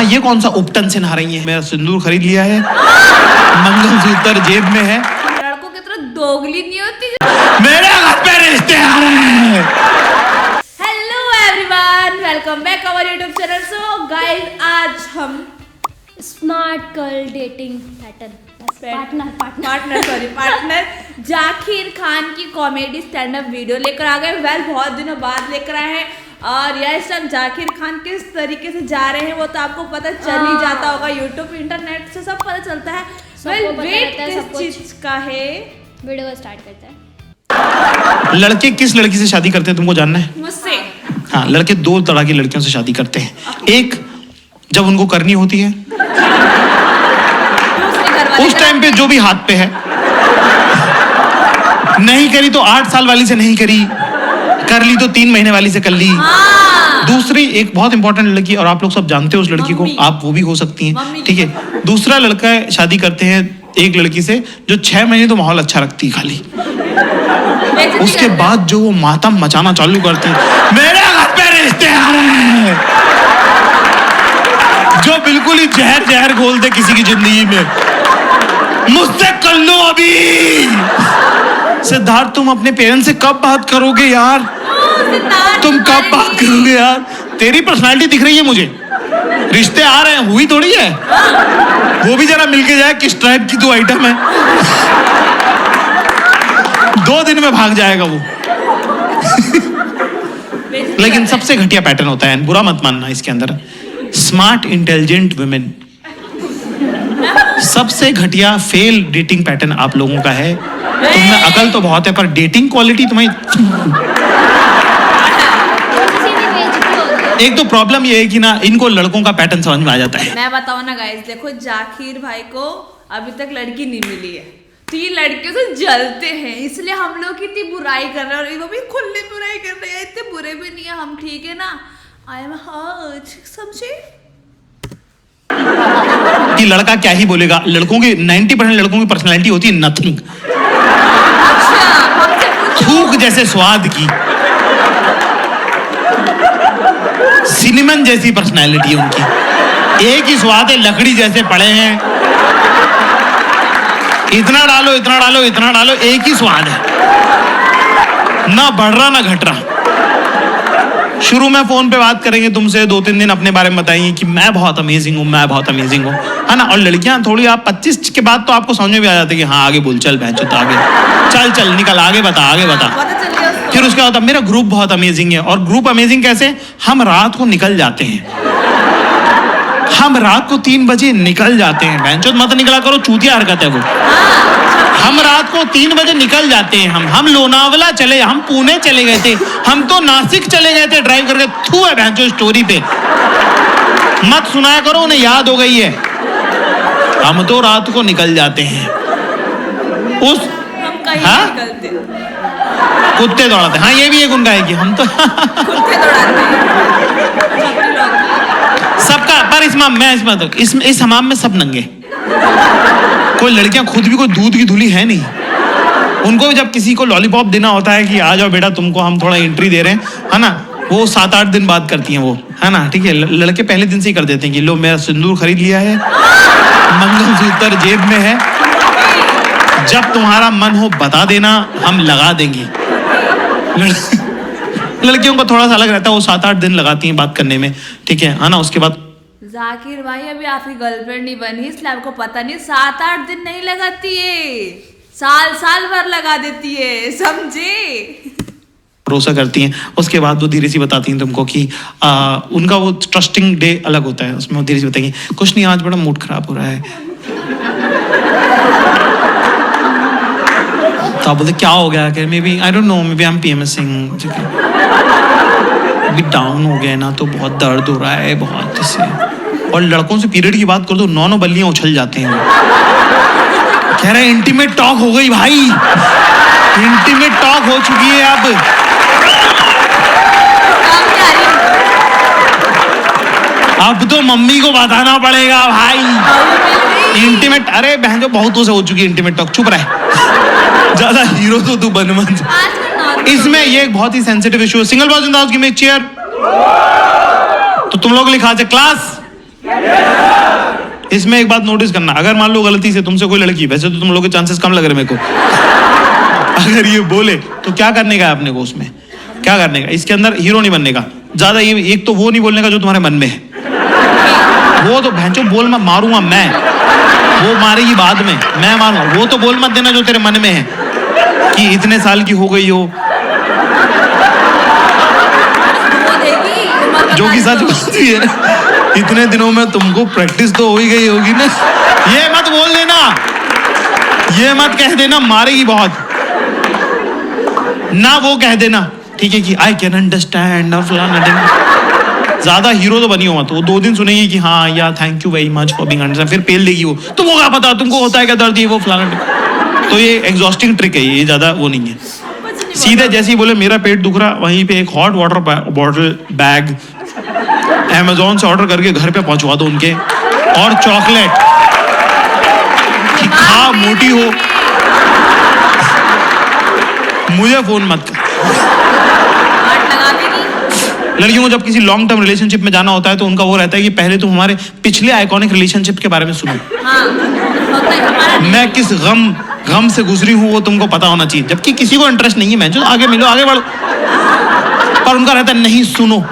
ये कौन सा उपटन से नहा रही है? मेरा सिंदूर खरीद लिया है, मंगलसूत्र जेब में है। लड़कों की तरह दोगली नहीं होती। मेरे घर पे रिश्ते आ रहे हैं। Hello everyone, welcome back our YouTube channel. So guys, आज हम smart girl dating partner Zakir Khan की कॉमेडी स्टैंड अप वीडियो लेकर आ गए। बहुत दिनों बाद लेकर आए हैं। और यह सब जाकिर खान किस तरीके से जा रहे हैं वो तो आपको पता चल ही जाता होगा। यूट्यूब इंटरनेट से सब पता चलता है। वेट किस चीज का है, वीडियो स्टार्ट करते हैं। लड़के किस लड़की से शादी करते हैं तुमको जानना है? मुझसे। हाँ, लड़के दो तरह की लड़कियों से शादी करते हैं। एक, जब उनको करनी होती है उस टाइम पे जो भी हाथ पे है, नहीं करी तो 8 साल वाली से नहीं करी, कर ली तो 3 महीने वाली से कर ली। दूसरी, एक बहुत इंपॉर्टेंट लड़की, और आप लोग सब जानते हो उस लड़की को, आप वो भी हो सकती हैं, ठीक है। दूसरा लड़का शादी करते हैं एक लड़की से जो 6 महीने तो माहौल अच्छा रखती है खाली, उसके बाद जो वो मातम मचाना चालू करती है, मेरे घर पे रिश्ते आ रहे हैं, जो बिल्कुल ही जहर जहर घोल दे किसी की जिंदगी में। मुझसे कर लो अभी। सिद्धार्थ, तुम अपने पेरेंट्स से कब बात करोगे यार? तुम कब बात करोगे यार? तेरी पर्सनालिटी दिख रही है मुझे, रिश्ते आ रहे हैं, हुई थोड़ी है। वो भी जरा मिलके जाए किस टाइप की 2 आइटम है। 2 दिन में भाग जाएगा वो। लेकिन सबसे घटिया पैटर्न होता है, बुरा मत मानना, इसके अंदर स्मार्ट इंटेलिजेंट वुमेन। सबसे घटिया फेल डेटिंग पैटर्न आप लोगों का है। तुमने अकल तो बहुत है पर डेटिंग क्वालिटी तुम्हें। एक तो प्रॉब्लम ये है कि ना, इनको लड़कों का पैटर्न समझ में आ जाता है। मैं बताऊं ना गाइस, देखो जाकिर भाई को अभी तक लड़की नहीं मिली है, तो ये लड़कियों से जलते हैं, इसलिए हम लोग इतनी बुराई कर रहे हैं। और वो भी खुली बुराई कर रहे हैं, इतने बुरे भी नहीं है हम, ठीक है ना। आई एम हर्ट, समझे कि लड़का क्या ही बोलेगा। लड़कों की 90% लड़कों की पर्सनालिटी होती है नथिंग, थूक जैसे स्वाद की, सिनेमन जैसी पर्सनालिटी है उनकी। एक ही स्वाद है, लकड़ी जैसे पड़े हैं, इतना डालो इतना डालो इतना डालो, एक ही स्वाद है, ना बढ़ रहा ना घट रहा। शुरू में फोन पे बात करेंगे तुमसे, 2-3 दिन अपने बारे में बताएंगे कि मैं बहुत अमेजिंग हूँ, मैं बहुत अमेजिंग हूँ, है ना। और लड़कियां थोड़ी, आप 25 के बाद तो आपको समझ में भी आ जाती है कि हाँ आगे बोल, चल बहन चल, आगे चल निकल, आगे बता आगे बता। फिर उसके बाद मेरा ग्रुप बहुत अमेजिंग है। और ग्रुप अमेजिंग कैसे? हम रात को निकल जाते हैं, हम रात को 3 बजे निकल जाते हैं। बहन चोद मत निकला करो, चूतिया हरकत है वो। हम रात को 3 बजे निकल जाते हैं। हम लोनावला चले, हम पुणे चले गए थे, हम तो नासिक चले गए थे ड्राइव करके। थू है बहन चोद स्टोरी पे, मत सुनाया करो, उन्हें याद हो गई है। हम तो रात को निकल जाते हैं। उस हम कहीं निकलते, कुत्ते दौड़ाते। हाँ, ये भी एक उनका है कि हम तो कुत्ते दौड़ाते सबका। पर इस हमाम में सब नंगे। कोई लड़कियां खुद भी कोई दूध की धुली है नहीं। उनको जब किसी को लॉलीपॉप देना होता है कि आ जाओ बेटा तुमको हम थोड़ा एंट्री दे रहे हैं, है ना, वो 7-8 दिन बाद करती हैं वो, है ना, ठीक है। लड़के पहले दिन से ही कर देते हैं कि लो मेरा सिंदूर खरीद लिया है, मंगलसूत्र जेब में है, जब तुम्हारा मन हो बता देना, हम लगा देंगे। लड़कियों को थोड़ा सा अलग रहता है, वो 7-8 दिन लगाती हैं बात करने में, ठीक है ना। उसके बाद जाकिर भाई अभी आपकी गर्लफ्रेंड नहीं बनी, इसलिए आपको पता नहीं। 7-8 दिन नहीं लगाती है, साल भर लगा देती है, समझे। भरोसा करती हैं। उसके बाद वो धीरे से बताती हैं तुमको कि उनका वो ट्रस्टिंग डे अलग होता है, उसमें वो धीरे से बताएंगे कुछ नहीं, आज बड़ा मूड खराब हो रहा है। तो आप बोलते क्या हो गया? Maybe I don't know, maybe I am PMSing, अभी डाउन हो गया ना, तो बहुत दर्द हो रहा है बहुत से। और लड़कों से पीरियड की बात कर दो, 9 बल्लियां उछल जाते हैं। कह रहे इंटीमेट टॉक हो गई भाई, इंटीमेट टॉक हो चुकी है अब। अब तो मम्मी को बताना पड़ेगा भाई इंटीमेट। अरे बहन जो बहुतों से हो चुकी है इंटीमेट टॉक, चुप रहे, ज्यादा हीरो तो तू बन मत। इसमें ये एक बहुत ही सेंसिटिव इशू है। Single boys in the house, give me a chair. तो तुम लोग लिखा क्लास इसमें एक बात नोटिस करना, अगर मान लो गलती से तुमसे कोई लड़की, वैसे तो तुम लोगों के चांसेस कम लग रहे मेरे को, अगर ये बोले तो क्या करने का है अपने को, उसमें क्या करने का, इसके अंदर हीरो नहीं बनने का ज्यादा, ये एक तो वो नहीं बोलने का जो तुम्हारे मन में है, वो तो भैंचो बोल मत, मारूंगा मैं, वो मारेगी बाद में, मैं मारूंगा, वो तो बोल मत देना जो तेरे मन में है कि इतने साल की हो गई हो, वो देगी उम्र जो कि बता सच दो। बात ही है, इतने दिनों में तुमको प्रैक्टिस तो हो ही गई होगी ना, ये मत बोल देना, ये मत कह देना मारेगी बहुत ना, वो कह देना ठीक है कि आई कैन अंडरस्टैंड, ज्यादा हीरो तो बनी हो मत, वो 2 दिन सुनेगी कि हाँ या thank you very much for being understand, फिर पेल देगी वो, तुमको क्या पता, तुमको होता है क्या दर्द, ये वो फलाना, तो ये एग्जॉस्टिंग ट्रिक है, ये ज्यादा वो नहीं है। कुछ नहीं सीधे जैसे ही बोले मेरा पेट दुख रहा, वहीं पे एक hot water bottle bag Amazon से ऑर्डर करके घर पे पहुंचवा दो उनके, और चॉकलेट कि खा मोटी हो, मुझे फोन मत कर। हाथ लगा देगी। लड़कियों को जब किसी लॉन्ग टर्म रिलेशनशिप में जाना होता है तो उनका वो रहता है कि पहले तुम हमारे पिछले आइकॉनिक रिलेशनशिप के बारे में सुनो, हाँ होता है हमारा। मैं किस गम से गुजरी हूँ वो तुमको पता होना चाहिए, जबकि किसी को इंटरेस्ट नहीं है, मैं जो आगे मिलो आगे बढ़ो, पर उनका रहता है नहीं सुनो,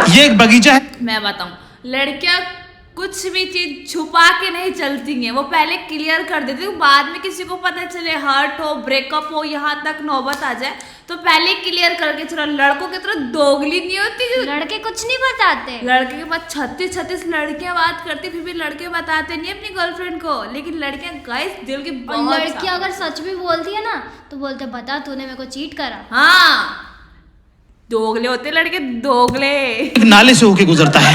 ये एक बगीचा है। मैं बताऊं, लड़कियां कुछ भी चीज छुपा के नहीं चलती हैं, वो पहले क्लियर कर देती हैं, बाद में किसी को पता चले हर्ट हो, ब्रेकअप हो, यहाँ तक नौबत आ जाए तो पहले क्लियर करके चलो। लड़कों की तरह दोगली नहीं होती जो लड़के कुछ नहीं बताते। लड़के के पास 36 लड़कियां बात करती, फिर भी लड़के बताते नहीं अपनी गर्लफ्रेंड को, लेकिन लड़कियां गाइस दिल की और बहुत लड़की अगर सच भी बोलती है ना तो बोलते बता तूने मेरे को चीट करा। हाँ दोगले होते लड़के, दोगले। एक नाले से होके गुजरता है,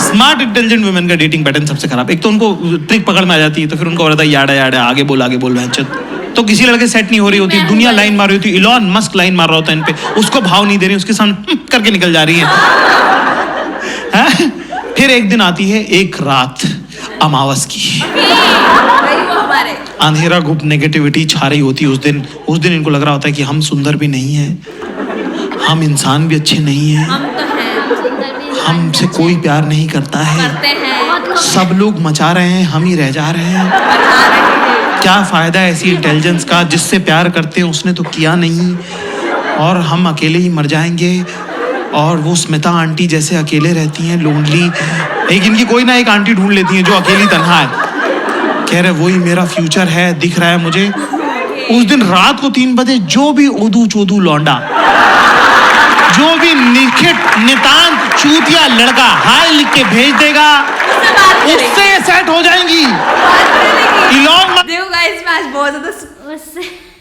स्मार्ट इंटेलिजेंट वुमेन का डेटिंग पैटर्न सबसे खराब। एक तो उनको ट्रिक पकड़ में आ जाती है, तो फिर उनको रहता है याड़ा याड़ा आगे बोल भैंचोद, तो किसी लड़के सेट नहीं हो रही होती, दुनिया लाइन मार रही होती, इलॉन मस्क लाइन मार रहा होता है इन पे, उसको भाव नहीं दे रही, उसके सामने करके निकल जा रही है। फिर एक दिन आती है एक रात अमावस की, वही वो हमारे अंधेरा गुप्त नेगेटिविटी छा रही होती है उस दिन इनको लग रहा होता है कि हम सुंदर भी नहीं हैं, हम इंसान भी अच्छे नहीं हैं, हम तो हैं, सुंदर भी हमसे कोई प्यार नहीं करता है, करते हैं, बहुत लोग सब लोग मचा रहे हैं, हम ही रह जा रहे हैं, बता रहे हैं। क्या फायदा है ऐसी इंटेलिजेंस का, जिससे प्यार करते हैं उसने तो किया नहीं, और हम अकेले ही मर जाएंगे, और वो स्मिता आंटी जैसे अकेले रहती हैं लोनली, एक इनकी कोई ना एक आंटी ढूंढ लेती हैं जो अकेली तन्हा है, कह रहे वही मेरा फ्यूचर है, दिख रहा है मुझे। उस दिन रात को 3 बजे जो भी ओदू चोदू लौंडा, जो भी नितांत चूतिया लड़का हाय लिख के भेज देगा, उससे बात करेंगे। उससे सेट हो जाएंगी। बात करेंगे। इलॉन देखो गाइस मैं आज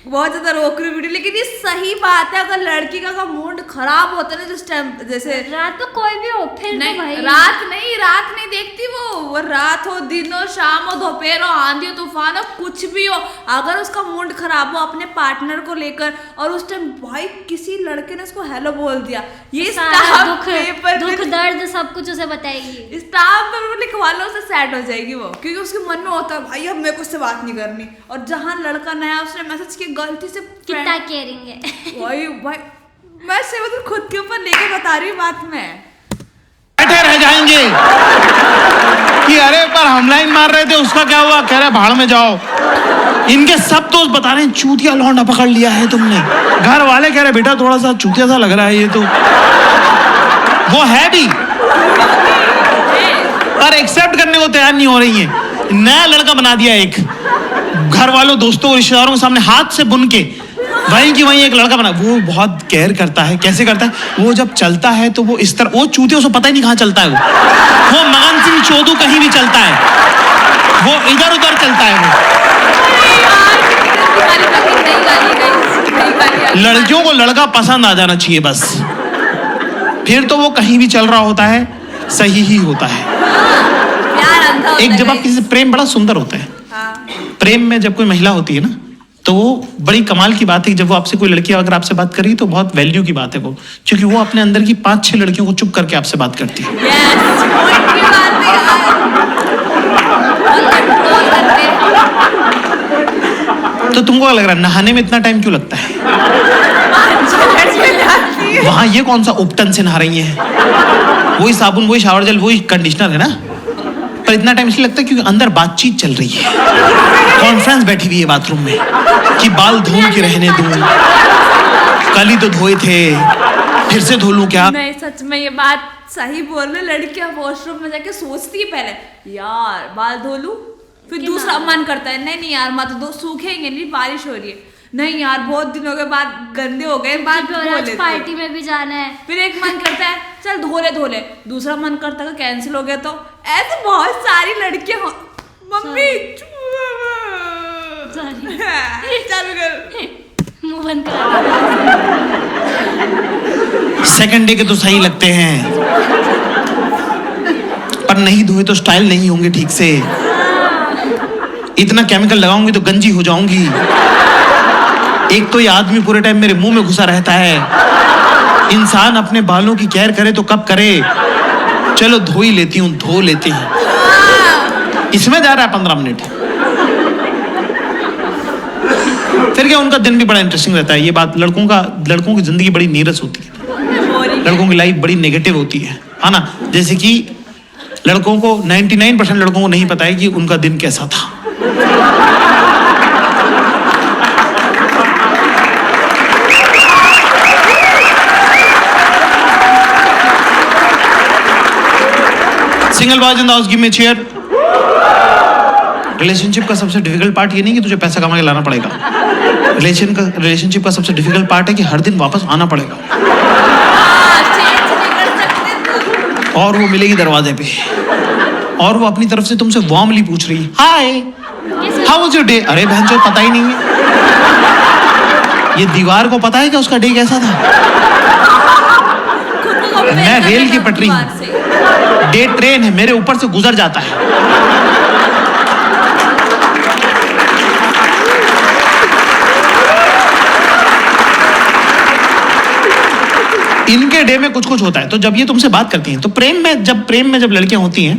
बहुत ज्यादा रोक रही वीडियो, लेकिन ये सही बात है, अगर लड़की का मूड खराब होता है ना जिस टाइम, जैसे रात को कोई भी हो फिर तो नहीं भाई रात नहीं देखती वो रात हो, दिन हो, शाम हो, दोपहर हो, आंधी हो, तूफान हो, कुछ भी हो, अगर उसका मूड खराब हो अपने पार्टनर को लेकर, और उस टाइम भाई किसी लड़के ने उसको हेलो बोल दिया, ये सारा स्टाम्प पेपर दुख दर्द सब कुछ उसे बताएगी। स्टाम्प पेपर लिखवा लो, उससे सैड हो जाएगी वो, क्योंकि उसके मन में होता है भाई अब मेरे को उससे बात नहीं करनी, और जहाँ लड़का नया उसने मैसेज किया गलती से कितना केयरिंग है। भाई मैं से मतलब खुद के ऊपर लेके बता रही हूँ बात में, बैठे रह जाएंगे कि अरे पर हम लाइन मार रहे थे उसका क्या हुआ, कह रहे भाड़ में जाओ। इनके सब दोस्त बता रहे हैं चूतिया लौंडा पकड़ लिया है तुमने, घर वाले कह रहे बेटा थोड़ा सा चूतिया सा लग रहा है ये तो, वो है भी पर एक्सेप्ट करने को तैयार नहीं हो रही है। नया लड़का बना दिया एक, घर वालों दोस्तों रिश्तेदारों के सामने हाथ से बुन के वहीं की वहीं एक लड़का बना, वो बहुत केयर करता है। कैसे करता है, वो जब चलता है तो वो इस तरह, वो चूते उसे पता ही नहीं कहाँ चलता है, वो मगन सिंह चोदू कहीं भी चलता है, वो इधर उधर चलता है। वो लड़कियों को लड़का पसंद आ जाना चाहिए बस, फिर तो वो कहीं भी चल रहा होता है सही ही होता है। एक जब आप किसी से प्रेम, बड़ा सुंदर होता है प्रेम में, जब कोई महिला होती है ना तो वो बड़ी कमाल की बात है, जब वो आपसे कोई लड़की अगर आपसे बात करी तो बहुत वैल्यू की बात है वो, क्योंकि वो अपने अंदर की 5-6 लड़कियों को चुप करके आपसे बात करती है। तो तुमको क्या लग रहा है नहाने में इतना टाइम क्यों लगता है? वहां ये कौन सा उपटन से नहा रही है? वही साबुन, वही शावर जेल, वही कंडीशनर है ना। पर इतना टाइम इसलिए लगता है क्योंकि अंदर बातचीत चल रही है, कॉन्फ्रेंस बैठी हुई है बाथरूम में कि बाल धो के रहने दूं, कल ही तो धोए थे, फिर से धो लूं क्या? नहीं, सच में ये बात सही बोल रहे। लड़कियां वॉशरूम में जाके सोचती है पहले, यार बाल धो लूं, फिर दूसरा मन करता है नहीं नहीं यार मत दो, सूखेंगे नहीं, बारिश हो रही है, नहीं यार बहुत दिनों के बाद गंदे हो गए, बाद धो लेते, पार्टी में भी जाना है, फिर एक मन करता है चल धो ले, दूसरा मन करता है कैंसिल हो गया तो। ऐसे बहुत सारी लड़कियां मम्मी चालू कर, मुंह बंद कर। सेकंड डे के तो सही लगते हैं, पर नहीं धोए तो स्टाइल नहीं होंगे ठीक से। इतना केमिकल लगाऊंगी तो गंजी हो जाऊंगी। एक तो ये आदमी पूरे टाइम मेरे मुंह में घुसा रहता है। इंसान अपने बालों की केयर करे तो कब करे? चलो धो ही लेती हूँ, धो लेती हूँ। इसमें जा रहा है 15 मिनट। फिर क्या उनका दिन भी बड़ा इंटरेस्टिंग रहता है। ये बात लड़कों की जिंदगी बड़ी नीरस होती है, लड़कों की लाइफ बड़ी नेगेटिव होती है ना। जैसे कि लड़कों को 99% लड़कों को नहीं पता है कि उनका दिन कैसा था। Single boys in the house give me chair. Relationship का सबसे डिफिकल्ट पार्ट ये नहीं कि तुझे पैसा कमा के लाना पड़ेगा। रिलेशनशिप का सबसे डिफिकल्ट पार्ट है कि हर दिन वापस आना पड़ेगा। और वो मिलेगी दरवाजे पे और वो अपनी तरफ से तुमसे वार्मली पूछ रही है, hi how was your day? अरे बहन चो पता ही नहीं है। ये दीवार को पता है कि उसका डे कैसा था? मैं रेल की पटरी हूं, डे ट्रेन है, मेरे ऊपर से गुजर जाता है। इनके डे में कुछ कुछ होता है। तो जब ये तुमसे बात करती हैं तो प्रेम में जब लड़कियां होती हैं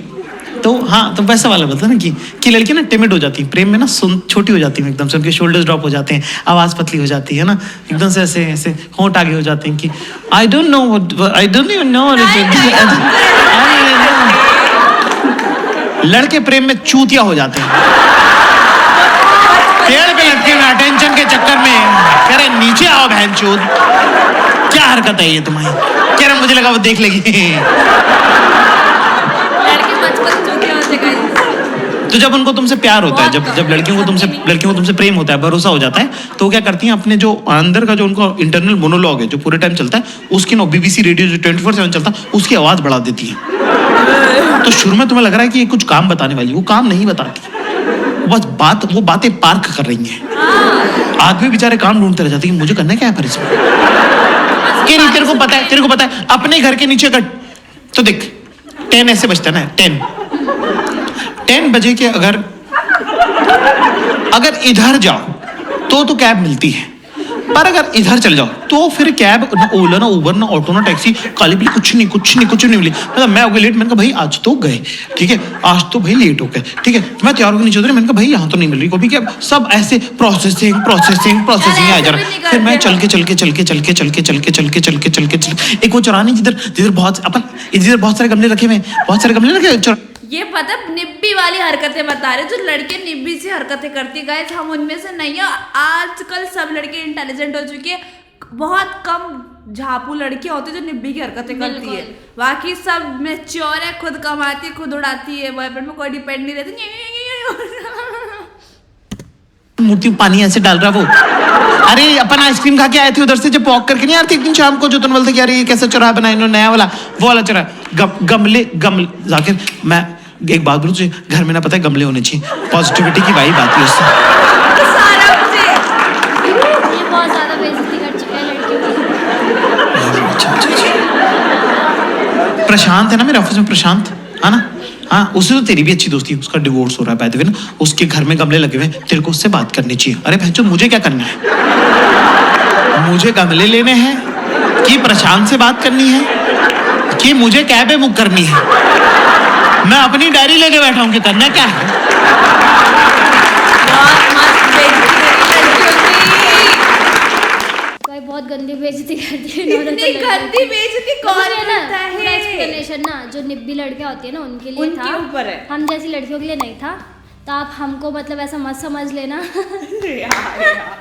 तो हाँ, तो वैसा वाला बोलता है ना कि लड़की ना टिमिड हो जाती है प्रेम में ना, छोटी हो जाती है एकदम से, उनके शोल्डर्स ड्रॉप हो जाते हैं, आवाज पतली हो जाती है ना, एकदम से ऐसे ऐसे होंठ आगे हो जाते हैं कि आई डोंट इवन नो। लड़के प्रेम में चूतिया हो जाते हैं, पेड़ पे लटके हुए अटेंशन के चक्कर में कह रहे नीचे आओ बहनचोद, क्या हरकत है ये तुम्हारी? कह रहे मुझे लगा वो देख लेगी। तो जब उनको तुमसे प्यार होता है, जब लड़कियों को तुमसे प्रेम होता है, भरोसा हो जाता है, तो क्या करती हैं अपने जो अंदर का जो उनका इंटरनल मोनोलॉग है जो पूरे टाइम चलता है, उसकी ना BBC रेडियो जो 24/7 चलता है उसकी आवाज बढ़ा देती है। तो शुरू में तुम्हें लग रहा है कि ये कुछ काम बताने वाली, वो काम नहीं बताती, बस वो बातें पार्क कर रही हैं। आदमी बेचारे काम ढूंढते रह जाते हैं, मुझे करना क्या है पर इसमें? तेरे को पता है अपने घर के नीचे का तो देख 10 ऐसे बजता है ना, 10 बजे के अगर इधर जाओ तो कैब मिलती है, पर अगर इधर चल जाओ तो फिर कैब ना, ओला ना, उबर ना, ऑटो ना, टैक्सी, काली बिल्ली कुछ नहीं मिली। मतलब मैं हो गया लेट, मैंने कहा भाई आज तो गए, ठीक है आज तो भाई लेट हो गए, ठीक है मैं तैयार होकर नीचे उतरी, मैंने कहा भाई यहाँ तो नहीं मिल रही कभी, क्या सब ऐसे प्रोसेसिंग आ जा रहा है। फिर मैं चल के एक वो चौरानी जिधर बहुत सारे गमले रखे हुए, ये पता निब्बी वाली हरकतें बता रहे, जो लड़के निब्बी से हरकतें करती है गाइस, हम उनमें से नहीं है। आजकल सब लड़के इंटेलिजेंट हो चुके हैं, बहुत कम झापू लड़कियां होती है जो निब्बी की हरकतें करती है, बाकी सब मैच्योर है, खुद कमाती है, खुद उड़ाती है, बॉयफ्रेंड में कोई डिपेंड नहीं रहती। मूर्ति पानी ऐसे डाल रहा वो। अरे अपन आइसक्रीम खा के आए थे उधर से, जब वॉक करके नहीं आती एक दिन शाम को, जो तुम बोलते कि यार ये कैसा चौराहा बनाया इन्होंने नया वाला, वो वाला चौराहा। गमले जाकिर, मैं एक बात बोलूं तुझे, घर में ना पता है गमले होने चाहिए, पॉजिटिविटी की वाइब आती है उससे। ये बहुत ज्यादा बेइज्जती कर चुका है लड़कियों की। प्रशांत है ना मेरे ऑफिस में, प्रशांत है ना, हाँ उससे तो तेरी भी अच्छी दोस्ती है, उसका डिवोर्स हो रहा है बाय द वे ना, उसके घर में गमले लगे हुए हैं, तेरे को उससे बात करनी चाहिए। अरे भैंचो मुझे क्या करना है? मुझे गमले लेने हैं कि प्रशांत से बात करनी है कि मुझे कैब बुक करनी है? मैं अपनी डायरी लेके बैठा हूँ कि करना क्या है। बहुत मस्त करती है। इतनी गंदी बेइज्जती कौन करता है? एक्सप्लेनेशन ना जो निब्बी लड़कियां होती है ना उनके लिए उनके था, ऊपर है। हम जैसी लड़कियों के लिए नहीं था। तो आप हमको मतलब ऐसा मत समझ लेना। यार,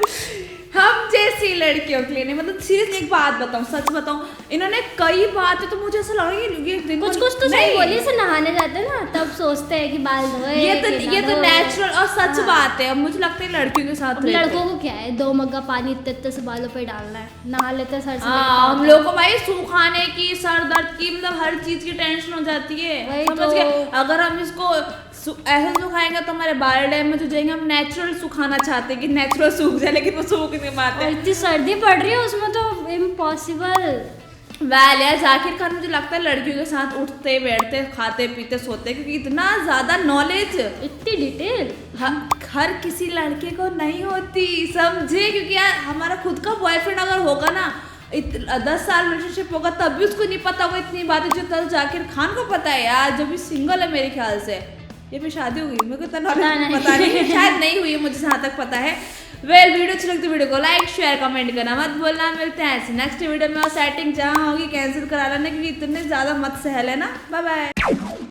हम जैसी लड़कियों के लिए नहीं, मतलब सीरियसली एक बात बताऊं, सच बताऊं, इन्होंने कई बातें तो मुझे ऐसा लगा कि ये दिन कुछ कुछ तो सही बोली से नहाने जाते हैं ना तब सोचते हैं कि बाल धोए। ये तो नेचुरल और सच बात है। अब मुझे लगता है लड़कियों के साथ रहते लड़कों को क्या है, 2 मग्गा पानी इतने इतने से बालों पे डालना है, नहा लेते हैं सर से। हम लोग को भाई सुखाने की, सर दर्द की, मतलब हर चीज की टेंशन हो जाती है। वही समझ तो। गए? अगर हम इसको ऐसे सुखाएंगे तो हमारे बाल डैमेज हो जाएंगे। हम नेचुरल सुखाना चाहते हैं कि नेचुरल सूख जाए, लेकिन वो सूख नहीं पाते। और इतनी सर्दी पड़ रही है उसमें तो इम्पॉसिबल। वेल यार, जाकिर खान मुझे लगता है लड़कियों के साथ उठते बैठते खाते पीते सोते, क्योंकि इतना ज्यादा नॉलेज, इतनी डिटेल हर किसी लड़के को नहीं होती, समझे? क्योंकि यार हमारा खुद का बॉयफ्रेंड अगर होगा ना, 10 साल रिलेशनशिप होगा तब भी उसको नहीं पता होगा इतनी बातें जो तब जाकिर खान को पता है यार, जो भी सिंगल है मेरे ख्याल से। ये भी शादी हुई, मेरे को इतना नॉलेज पता नहीं, शायद नहीं हुई है, मुझे जहाँ तक पता है। वेल, वीडियो अच्छी लगती है वीडियो को लाइक शेयर कमेंट करना मत बोलना। मिलते हैं ऐसे नेक्स्ट वीडियो में, और सेटिंग जहाँ होगी कैंसिल करा लेना, क्योंकि इतने ज़्यादा मत सहल है ना। Bye bye.